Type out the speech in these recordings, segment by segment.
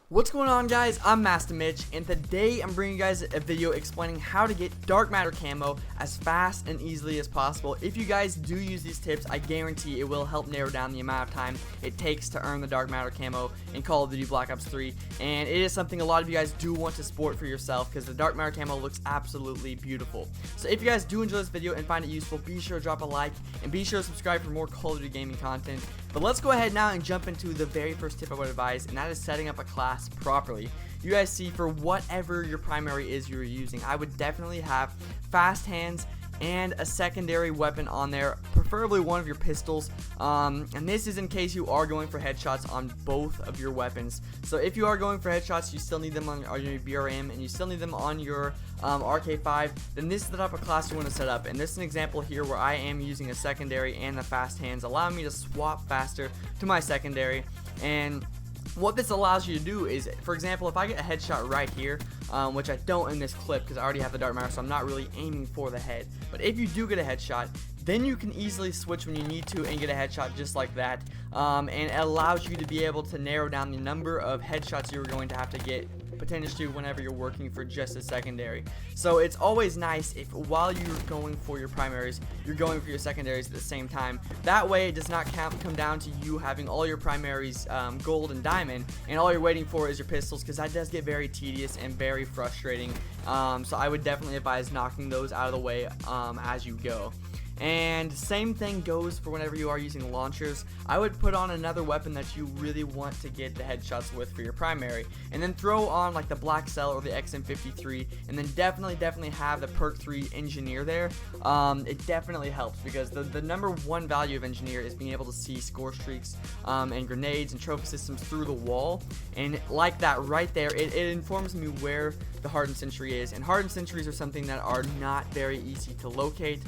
What's going on, guys? I'm Master Mitch, and today I'm bringing you guys a video explaining how to get Dark Matter Camo as fast and easily as possible. If you guys do use these tips, I guarantee it will help narrow down the amount of time it takes to earn the Dark Matter Camo in Call of Duty Black Ops 3, and it is something a lot of you guys do want to sport for yourself because the Dark Matter Camo looks absolutely beautiful. So if you guys do enjoy this video and find it useful, be sure to drop a like, and be sure to subscribe for more Call of Duty gaming content. But let's go ahead now and jump into the very first tip I would advise, and that is setting up a class properly. You guys see, for whatever your primary is you're using, I would definitely have fast hands and a secondary weapon on there, preferably one of your pistols, and this is in case you are going for headshots on both of your weapons. So if you are going for headshots, you still need them on your BRM and you still need them on your RK5, then this is the type of class you want to set up. And this is an example here where I am using a secondary and the fast hands, allowing me to swap faster to my secondary. And what this allows you to do is, for example, if I get a headshot right here, which I don't in this clip because I already have the Dark Matter, so I'm not really aiming for the head, but if you do get a headshot, then you can easily switch when you need to and get a headshot just like that, and it allows you to be able to narrow down the number of headshots you're going to have to get potentially whenever you're working for just a secondary. So it's always nice if while you're going for your primaries, you're going for your secondaries at the same time. That way it does not come down to you having all your primaries gold and diamond, and all you're waiting for is your pistols, because that does get very tedious and very frustrating. So I would definitely advise knocking those out of the way as you go. And same thing goes for whenever you are using launchers. I would put on another weapon that you really want to get the headshots with for your primary, and then throw on like the Black Cell or the XM53, and then definitely have the perk 3 engineer there. It definitely helps because the number one value of engineer is being able to see score streaks and grenades and trophy systems through the wall, and like that right there, it informs me where the hardened sentry is. And hardened sentries are something that are not very easy to locate,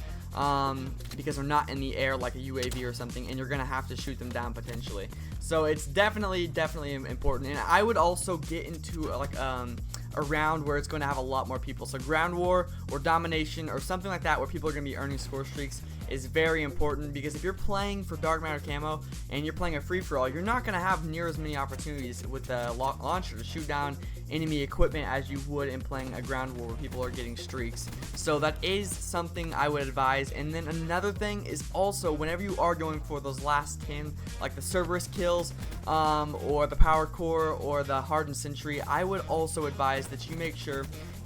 because they're not in the air like a UAV or something, and you're gonna have to shoot them down potentially. So it's definitely important. And I would also get into like a round where it's going to have a lot more people. So ground war or domination or something like that, where people are going to be earning score streaks, is very important, because if you're playing for Dark Matter Camo and you're playing a free-for-all, you're not going to have near as many opportunities with the launcher to shoot down enemy equipment as you would in playing a ground war where people are getting streaks. So that is something I would advise. And then another thing is also, whenever you are going for those last 10, like the Cerberus kills, or the power core or the hardened sentry, I would also advise that you make sure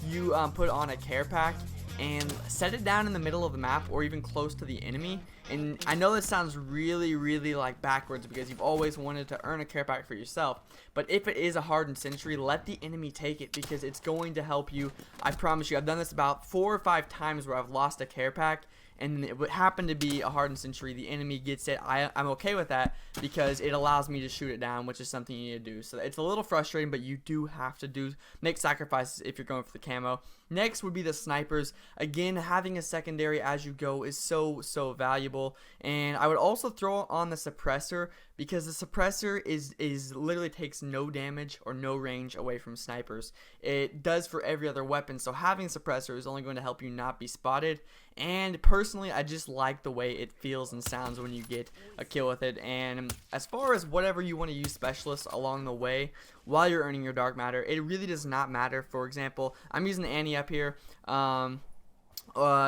you put on a care pack and set it down in the middle of the map or even close to the enemy. And I know this sounds really like backwards, because you've always wanted to earn a care pack for yourself, but if it is a hardened sentry, let the enemy take it, because it's going to help you. I promise you, I've done this about 4 or 5 times where I've lost a care pack and it would happen to be a hardened sentry. The enemy gets it. I'm okay with that, because it allows me to shoot it down, which is something you need to do. So it's a little frustrating, but you do have to make sacrifices if you're going for the camo. Next would be the snipers. Again, having a secondary as you go is so valuable. And I would also throw on the suppressor, because the suppressor is literally takes no damage or no range away from snipers. It does for every other weapon, so having a suppressor is only going to help you not be spotted. And personally, I just like the way it feels and sounds when you get a kill with it. And as far as whatever you want to use specialists along the way while you're earning your Dark Matter, it really does not matter. For example, I'm using the Annie up here,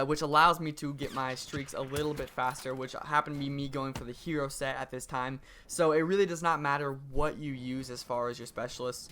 which allows me to get my streaks a little bit faster, which happened to be me going for the hero set at this time. So it really does not matter what you use as far as your specialists.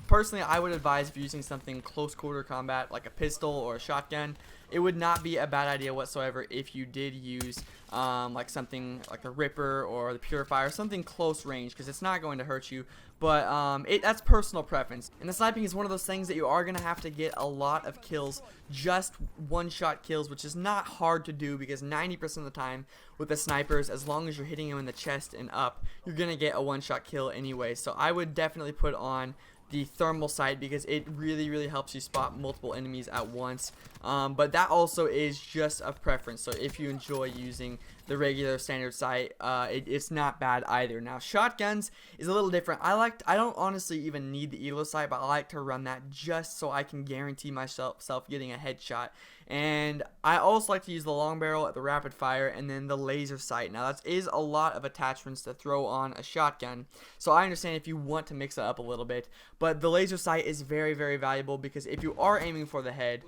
Personally, I would advise, if you're using something close quarter combat like a pistol or a shotgun, it would not be a bad idea whatsoever if you did use like something like the Ripper or the Purifier, something close range, because it's not going to hurt you. But that's personal preference. And the sniping is one of those things that you are going to have to get a lot of kills, just one-shot kills, which is not hard to do, because 90% of the time with the snipers, as long as you're hitting them in the chest and up, you're going to get a one-shot kill anyway. So I would definitely put on the thermal sight, because it really helps you spot multiple enemies at once. But that also is just a preference. So if you enjoy using the regular standard sight, it's not bad either. Now shotguns is a little different. I don't honestly even need the elo sight, but I like to run that just so I can guarantee myself getting a headshot. And I also like to use the long barrel, the rapid fire, and then the laser sight. Now that is a lot of attachments to throw on a shotgun, so I understand if you want to mix it up a little bit, but the laser sight is very, very valuable because if you are aiming for the head,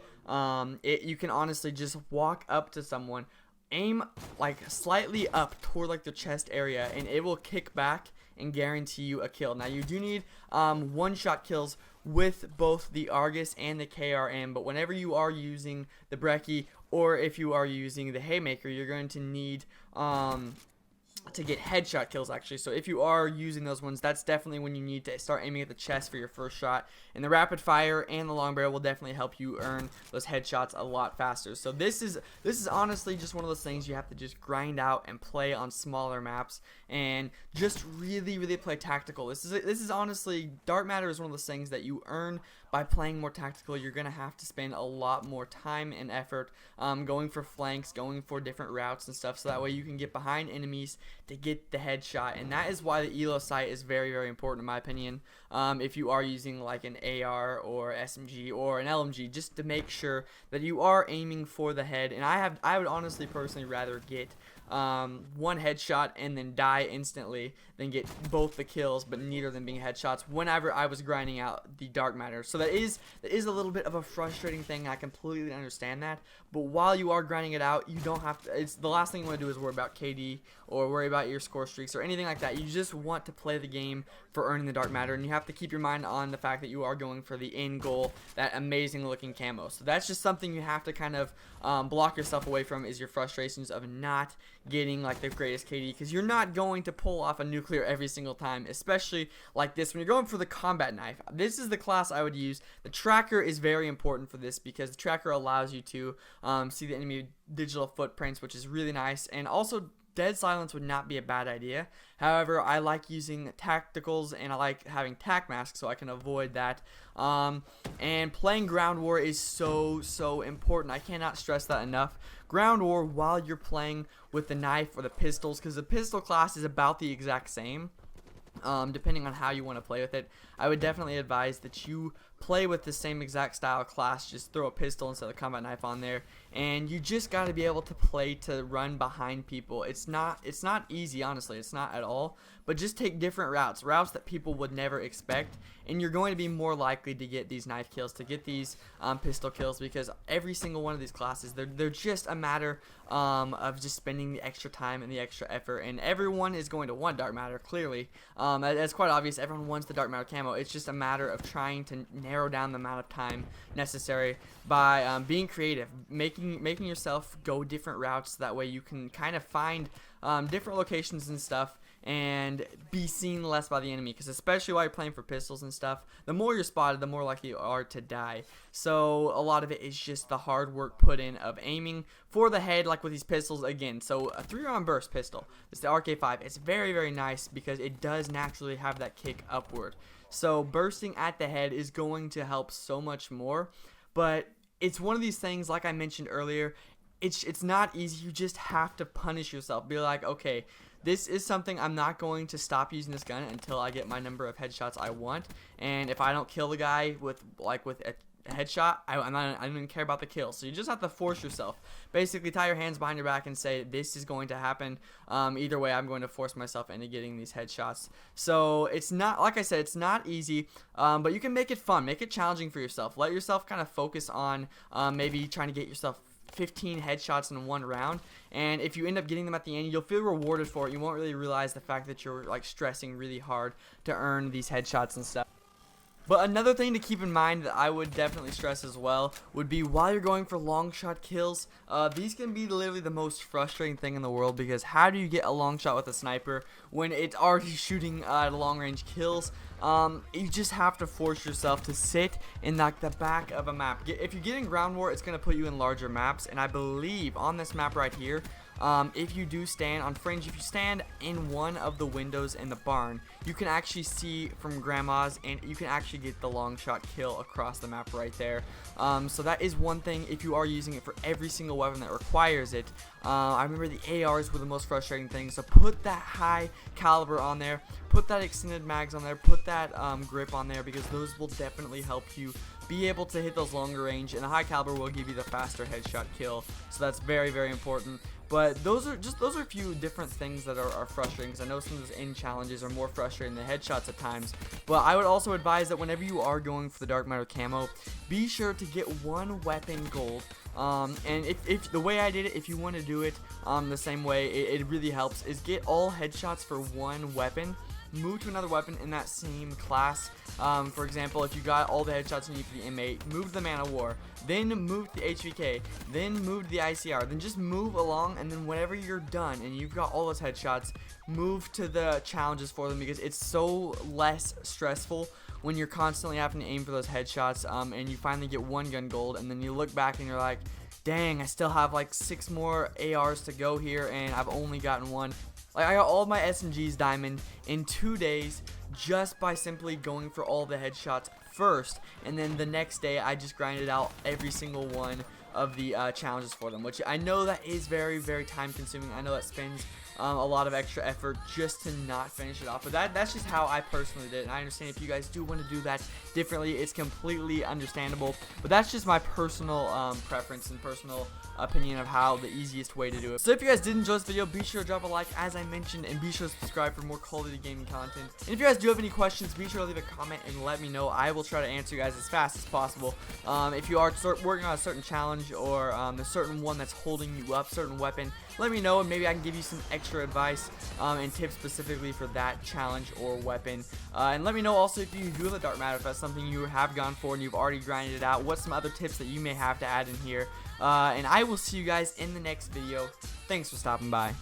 you can honestly just walk up to someone, aim like slightly up toward like the chest area, and it will kick back and guarantee you a kill. Now you do need one-shot kills with both the Argus and the KRM, but whenever you are using the Brecci or if you are using the Haymaker, you're going to need to get headshot kills actually. So if you are using those ones, that's definitely when you need to start aiming at the chest for your first shot, and the rapid fire and the long barrel will definitely help you earn those headshots a lot faster. So this is honestly just one of those things you have to just grind out and play on smaller maps and just really play tactical. This is honestly, Dark Matter is one of those things that you earn by playing more tactical. You're gonna have to spend a lot more time and effort going for flanks, going for different routes and stuff, so that way you can get behind enemies to get the headshot. And that is why the elo sight is very important in my opinion. If you are using like an AR or SMG or an LMG, just to make sure that you are aiming for the head. And I would honestly personally rather get one headshot and then die instantly than get both the kills but neither of them being headshots whenever I was grinding out the Dark Matter. So that is a little bit of a frustrating thing. I completely understand that, but while you are grinding it out, you don't have to, it's the last thing you want to do is worry about KD or worry about your score streaks or anything like that. You just want to play the game for earning the Dark Matter, and you have to keep your mind on the fact that you are going for the end goal, that amazing looking camo. So that's just something you have to kind of block yourself away from, is your frustrations of not getting like the greatest KD, because you're not going to pull off a nuclear every single time, especially like this when you're going for the combat knife. This is the class I would use. The tracker is very important for this because the tracker allows you to see the enemy digital footprints, which is really nice, and also dead silence would not be a bad idea. However, I like using tacticals and I like having tac masks so I can avoid that. And playing ground war is so important. I cannot stress that enough. Ground war while you're playing with the knife or the pistols, because the pistol class is about the exact same. Depending on how you want to play with it, I would definitely advise that you play with the same exact style class. Just throw a pistol instead of a combat knife on there, and you just got to be able to play to run behind people. It's not easy, honestly. It's not at all, but just take different routes that people would never expect, and you're going to be more likely to get these knife kills, to get these pistol kills, because every single one of these classes, they're just a matter of just spending the extra time and the extra effort. And everyone is going to want Dark Matter, clearly. That's quite obvious. Everyone wants the Dark Matter camo. It's just a matter of trying to narrow down the amount of time necessary by being creative, making yourself go different routes, so that way you can kind of find different locations and stuff and be seen less by the enemy, because especially while you're playing for pistols and stuff, the more you're spotted, the more likely you are to die. So a lot of it is just the hard work put in of aiming for the head, like with these pistols again. So a 3-round burst pistol, it's the RK5. It's very nice because it does naturally have that kick upward. So bursting at the head is going to help so much more, but it's one of these things, like I mentioned earlier, it's not easy. You just have to punish yourself. Be like, okay, this is something I'm not going to stop using this gun until I get my number of headshots I want. And if I don't kill the guy with a headshot, I don't even care about the kill. So you just have to force yourself. Basically, tie your hands behind your back and say, this is going to happen. Either way, I'm going to force myself into getting these headshots. So it's not, like I said, it's not easy, but you can make it fun. Make it challenging for yourself. Let yourself kind of focus on maybe trying to get yourself 15 headshots in one round, and if you end up getting them at the end, you'll feel rewarded for it. You won't really realize the fact that you're like stressing really hard to earn these headshots and stuff. But another thing to keep in mind that I would definitely stress as well would be while you're going for long shot kills, these can be literally the most frustrating thing in the world, because how do you get a long shot with a sniper when it's already shooting long range kills? You just have to force yourself to sit in like the back of a map. If you're getting ground war, it's going to put you in larger maps, and I believe on this map right here, if you do stand on fringe, if you stand in one of the windows in the barn, you can actually see from grandma's, and you can actually get the long shot kill across the map right there. So that is one thing if you are using it for every single weapon that requires it. I remember the ARs were the most frustrating thing, so put that high caliber on there, put that extended mags on there, put that grip on there, because those will definitely help you be able to hit those longer range, and the high caliber will give you the faster headshot kill, so that's very, very important. But those are a few different things that are frustrating, because I know some of those end challenges are more frustrating than headshots at times. But I would also advise that whenever you are going for the Dark Matter Camo, be sure to get one weapon gold. And if the way I did it, if you want to do it the same way, it really helps, is get all headshots for one weapon. Move to another weapon in that same class. For example, if you got all the headshots you need for the M8, move to the Man of War, then move to the HVK, then move to the ICR, then just move along, and then whenever you're done and you've got all those headshots, move to the challenges for them, because it's so less stressful when you're constantly having to aim for those headshots, and you finally get one gun gold, and then you look back and you're like, dang, I still have like 6 more ARs to go here, and I've only gotten one. Like, I got all of my SMGs diamond in 2 days just by simply going for all the headshots first, and then the next day I just grinded out every single one of the challenges for them, which I know that is very, very time consuming. I know that spends a lot of extra effort just to not finish it off, but that's just how I personally did it. And I understand if you guys do want to do that differently, it's completely understandable, but that's just my personal preference and personal opinion of how the easiest way to do it. So if you guys did enjoy this video, be sure to drop a like, as I mentioned, and be sure to subscribe for more quality gaming content. And if you guys do have any questions, be sure to leave a comment and let me know. I will try to answer you guys as fast as possible. If you are working on a certain challenge, or a certain one that's holding you up, certain weapon, let me know, and maybe I can give you some extra advice and tips specifically for that challenge or weapon. And let me know also if you do have the Dark Matter, if that's something you have gone for and you've already grinded it out, what's some other tips that you may have to add in here. And I will see you guys in the next video. Thanks for stopping by.